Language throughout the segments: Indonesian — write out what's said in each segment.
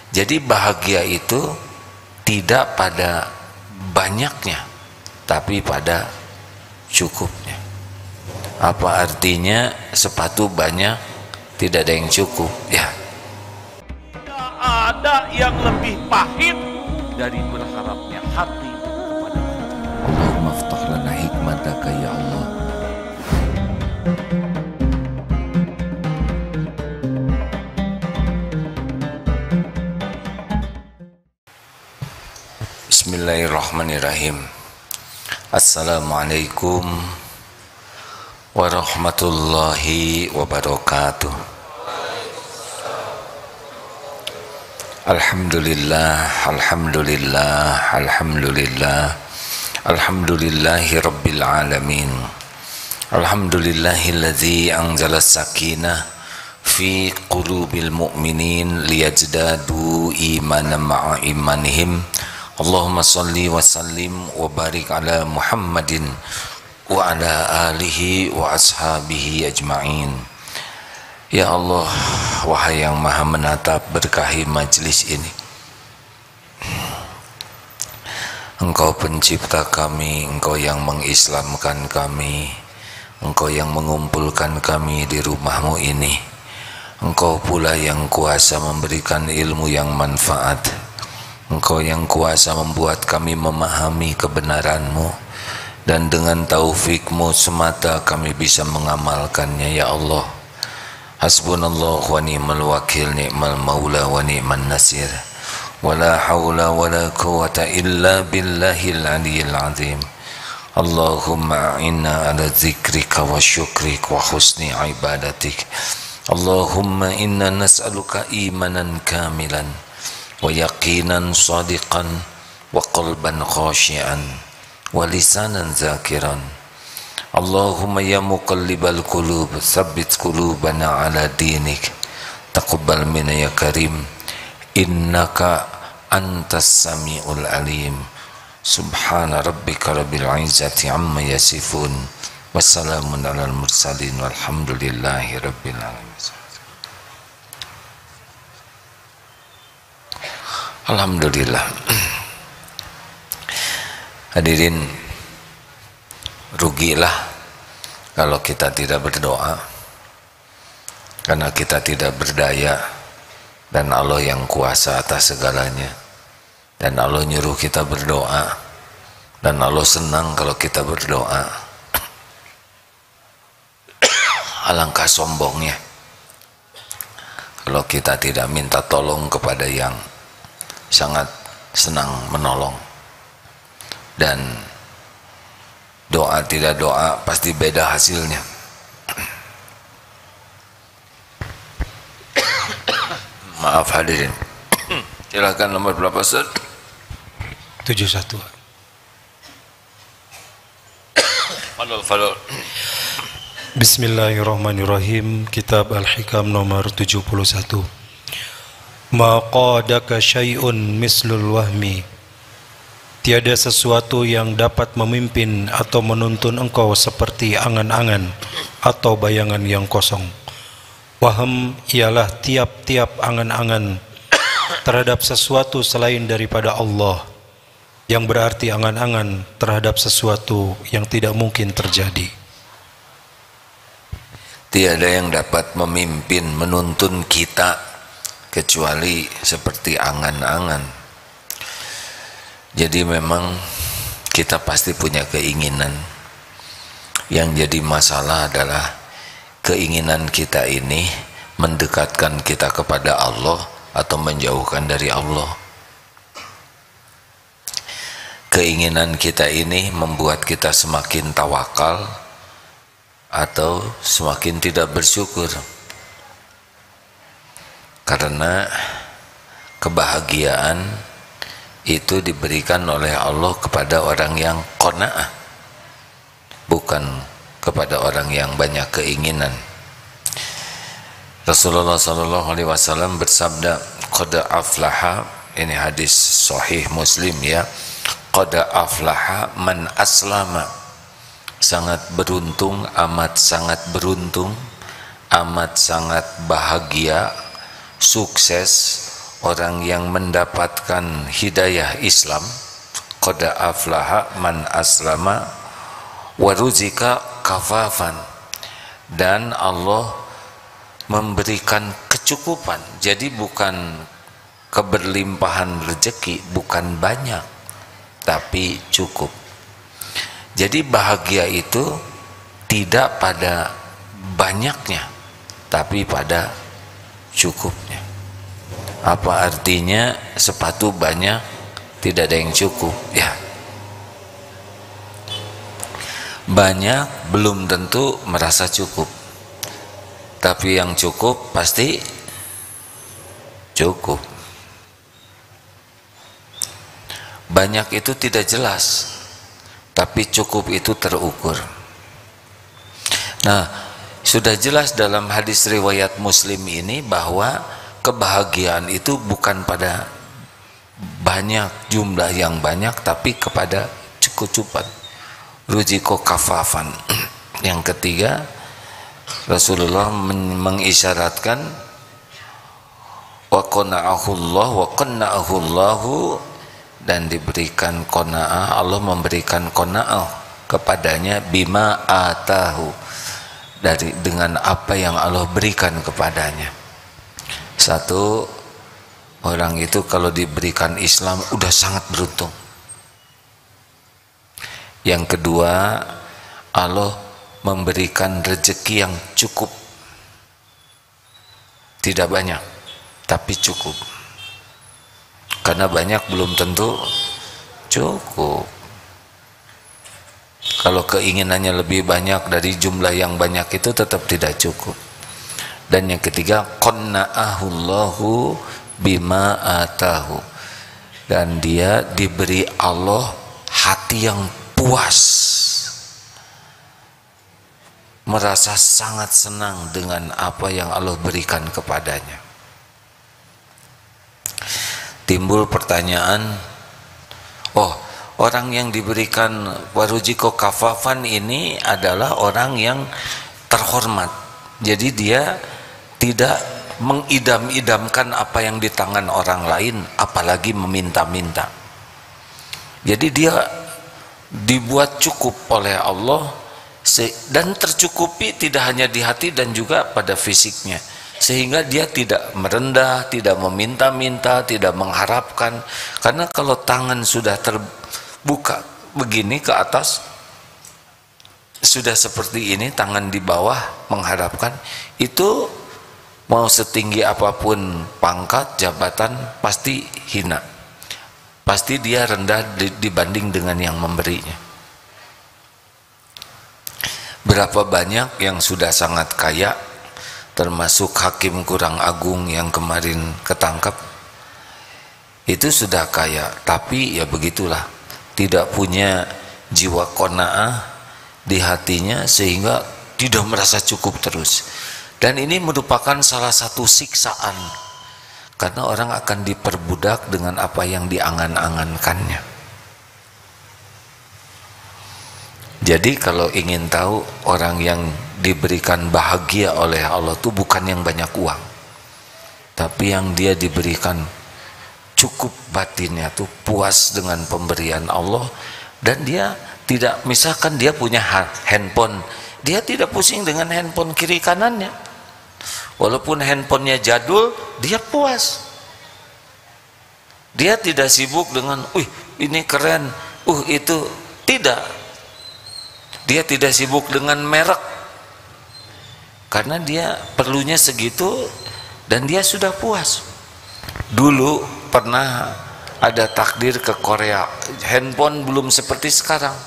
Jadi bahagia itu tidak pada banyaknya, tapi pada cukupnya. Apa artinya sepatu banyak tidak ada yang cukup? Ya. Tidak ada yang lebih pahit dari berharapnya hati kepada Allah. Allahumma ftah lana hikmataka ya Allah. Bismillahirrahmanirrahim. Assalamualaikum warahmatullahi wabarakatuh. Alhamdulillah, alhamdulillah, alhamdulillah, alhamdulillahi rabbil alamin. Alhamdulillahilladzi anzala sakinah fi qulubil mu'minin liyajdadu imanan ma'a imanihim. Allahumma salli wa sallim wa barik ala Muhammadin wa ala alihi wa ashabihi ajma'in. Ya Allah, wahai yang maha menatap, berkahi majlis ini. Engkau pencipta kami, Engkau yang mengislamkan kami, Engkau yang mengumpulkan kami di rumahmu ini. Engkau pula yang kuasa memberikan ilmu yang manfaat. Engkau yang kuasa membuat kami memahami kebenaran-Mu, dan dengan taufik-Mu semata kami bisa mengamalkannya. Ya Allah, hasbunallah wa ni'mal wakil, ni'mal maula wa ni'man nasir, wala hawla wala quwata illa billahil aliyyil azim. Allahumma a'inna ala zikrika wa syukrik wa husni ibadatik. Allahumma inna nas'aluka imanan kamilan wa yaqinan sadiqan wa qalban khashian wa lisanan zakiran. Allahumma ya muqallibal qulub tsabbit qulubana ala dinik. Taqabbal minna ya karim, innaka antas samiul alim. Subhana rabbika rabbil izzati amma yasifun, wassalamun alal mursalin, walhamdulillahi rabbil alamin. Alhamdulillah. Hadirin, rugilah kalau kita tidak berdoa, karena kita tidak berdaya, dan Allah yang kuasa atas segalanya, dan Allah nyuruh kita berdoa, dan Allah senang kalau kita berdoa. Alangkah sombongnya kalau kita tidak minta tolong kepada yang sangat senang menolong. Dan doa tidak doa pasti beda hasilnya. Maaf hadirin. Silakan nomor berapa, Ustaz? 71. Fadol. Bismillahirrahmanirrahim. Kitab Al-Hikam nomor 71. Ma qadaka syai'un mislul wahmi. Tiada sesuatu yang dapat memimpin atau menuntun engkau seperti angan-angan atau bayangan yang kosong. Waham ialah tiap-tiap angan-angan terhadap sesuatu selain daripada Allah, yang berarti angan-angan terhadap sesuatu yang tidak mungkin terjadi. Tiada yang dapat memimpin, menuntun kita kecuali seperti angan-angan. Jadi memang kita pasti punya keinginan. Yang jadi masalah adalah keinginan kita ini mendekatkan kita kepada Allah atau menjauhkan dari Allah. Keinginan kita ini membuat kita semakin tawakal atau semakin tidak bersyukur. Karena kebahagiaan itu diberikan oleh Allah kepada orang yang qanaah, bukan kepada orang yang banyak keinginan. Rasulullah SAW bersabda, qad aflaha, ini hadis sahih Muslim ya, qad aflaha man aslama, sangat beruntung, amat sangat beruntung, amat sangat bahagia, sukses orang yang mendapatkan hidayah Islam, qad aflaha man aslama wa ruzika kafafan, dan Allah memberikan kecukupan. Jadi bukan keberlimpahan rezeki, bukan banyak, tapi cukup. Jadi bahagia itu tidak pada banyaknya, tapi pada cukupnya. Apa artinya sepatu banyak tidak ada yang cukup? Ya, banyak belum tentu merasa cukup, tapi yang cukup pasti cukup. Banyak itu tidak jelas, tapi cukup itu terukur. Nah, sudah jelas dalam hadis riwayat Muslim ini bahwa kebahagiaan itu bukan pada banyak, jumlah yang banyak, tapi kepada kecukupan. Ruziko kafafan. Yang ketiga, Rasulullah mengisyaratkan wa qanna'ahu Allahu, dan diberikan qanaah, Allah memberikan qanaah kepadanya bima atahu, dengan apa yang Allah berikan kepadanya. Satu, orang itu kalau diberikan Islam udah sangat beruntung. Yang kedua, Allah memberikan rezeki yang cukup, tidak banyak tapi cukup. Karena banyak belum tentu cukup. Kalau keinginannya lebih banyak dari jumlah yang banyak itu tetap tidak cukup. Dan yang ketiga, qanna'ahu Allahu bima atahu, dan dia diberi Allah hati yang puas, merasa sangat senang dengan apa yang Allah berikan kepadanya. Timbul pertanyaan, oh, orang yang diberikan warujiko kafafan ini adalah orang yang terhormat. Jadi dia tidak mengidam-idamkan apa yang di tangan orang lain, apalagi meminta-minta. Jadi dia dibuat cukup oleh Allah, dan tercukupi tidak hanya di hati dan juga pada fisiknya, sehingga dia tidak merendah, tidak meminta-minta, tidak mengharapkan. Karena kalau tangan sudah terbuka begini ke atas, sudah seperti ini, tangan di bawah mengharapkan, itu mau setinggi apapun pangkat, jabatan, pasti hina, pasti dia rendah dibanding dengan yang memberinya. Berapa banyak yang sudah sangat kaya, termasuk hakim kurang agung yang kemarin ketangkap, itu sudah kaya, tapi ya begitulah, tidak punya jiwa qanaah di hatinya, sehingga tidak merasa cukup terus. Dan ini merupakan salah satu siksaan, karena orang akan diperbudak dengan apa yang diangan-angankannya. Jadi kalau ingin tahu orang yang diberikan bahagia oleh Allah itu bukan yang banyak uang, tapi yang dia diberikan cukup batinnya tuh, puas dengan pemberian Allah. Dan dia tidak, misalkan dia punya handphone, dia tidak pusing dengan handphone kiri kanannya, walaupun handphonenya jadul, dia puas. Dia tidak sibuk dengan ini keren, itu tidak. Dia tidak sibuk dengan merek, karena dia perlunya segitu dan dia sudah puas. Dulu pernah ada takdir ke Korea, handphone belum seperti sekarang.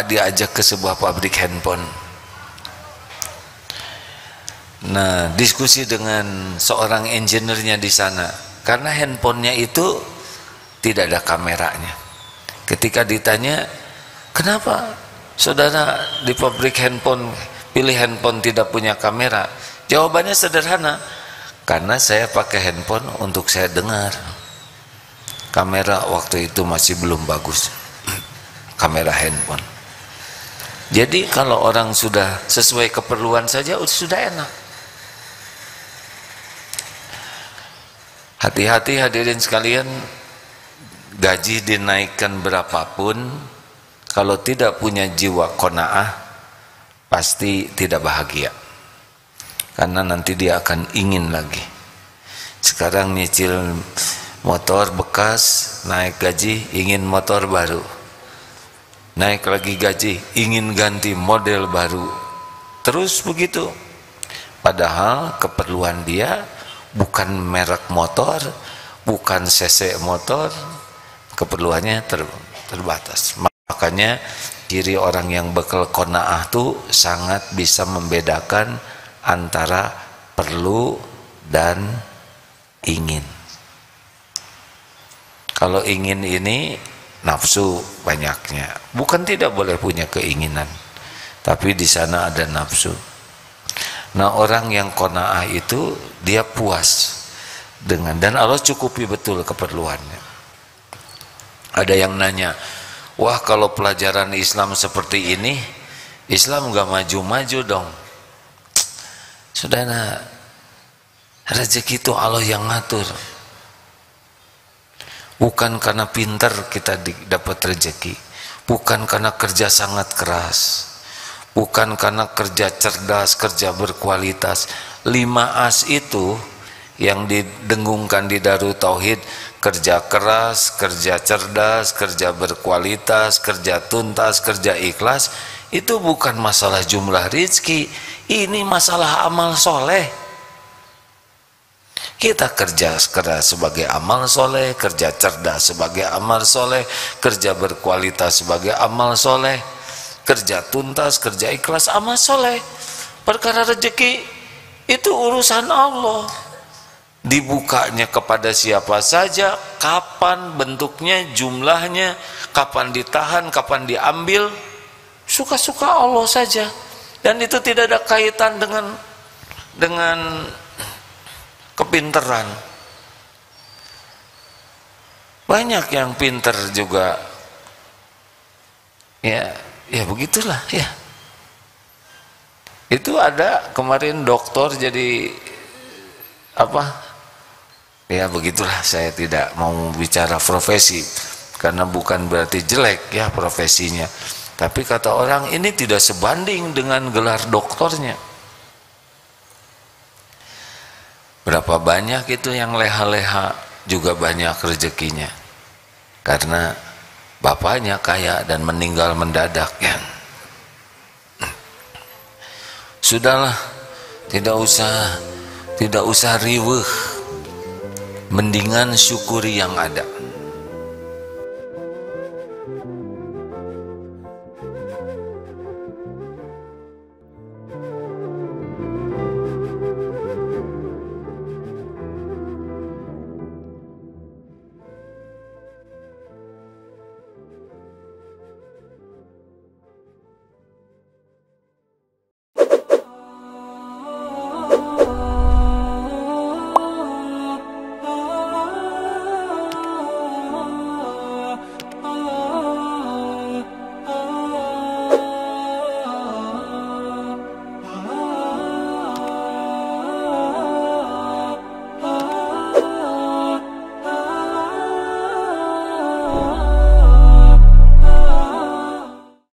Diajak ke sebuah pabrik handphone. Nah, diskusi dengan seorang engineer-nya di sana, karena handphonenya itu tidak ada kameranya. Ketika ditanya, kenapa saudara di pabrik handphone pilih handphone tidak punya kamera? Jawabannya sederhana, karena saya pakai handphone untuk saya dengar. Kamera waktu itu masih belum bagus, kamera handphone. Jadi kalau orang sudah sesuai keperluan saja sudah enak. Hati-hati hadirin sekalian, gaji dinaikkan berapapun, kalau tidak punya jiwa qanaah, pasti tidak bahagia. Karena nanti dia akan ingin lagi. Sekarang nyicil motor bekas, naik gaji, ingin motor baru. Naik lagi gaji, ingin ganti model baru. Terus begitu. Padahal keperluan dia bukan merek motor, bukan cc motor, keperluannya terbatas. Makanya ciri orang yang bekal qanaah tuh sangat bisa membedakan antara perlu dan ingin. Kalau ingin ini nafsu banyaknya, bukan tidak boleh punya keinginan, tapi di sana ada nafsu. Nah, orang yang qanaah itu dia puas dengan, dan Allah cukupi betul keperluannya. Ada yang nanya, wah kalau pelajaran Islam seperti ini, Islam gak maju-maju dong. Saudara, rezeki itu Allah yang ngatur. Bukan karena pintar kita dapat rezeki, bukan karena kerja sangat keras, bukan karena kerja cerdas, kerja berkualitas. 5 As itu yang didengungkan di Darut Tauhid, kerja keras, kerja cerdas, kerja berkualitas, kerja tuntas, kerja ikhlas, itu bukan masalah jumlah rezeki, ini masalah amal soleh. Kita kerja keras sebagai amal soleh, kerja cerdas sebagai amal soleh, kerja berkualitas sebagai amal soleh, kerja tuntas, kerja ikhlas, amal soleh. Perkara rezeki itu urusan Allah. Dibukanya kepada siapa saja, kapan bentuknya, jumlahnya, kapan ditahan, kapan diambil, suka-suka Allah saja. Dan itu tidak ada kaitan dengan kepinteran. Banyak yang pinter juga, ya begitulah ya. Itu ada kemarin doktor jadi apa? Ya begitulah, saya tidak mau bicara profesi karena bukan berarti jelek ya profesinya. Tapi kata orang ini tidak sebanding dengan gelar doktornya. Berapa banyak itu yang leha-leha juga banyak rezekinya, karena bapaknya kaya dan meninggal mendadak ya. Sudahlah, tidak usah riweuh, mendingan syukuri yang ada.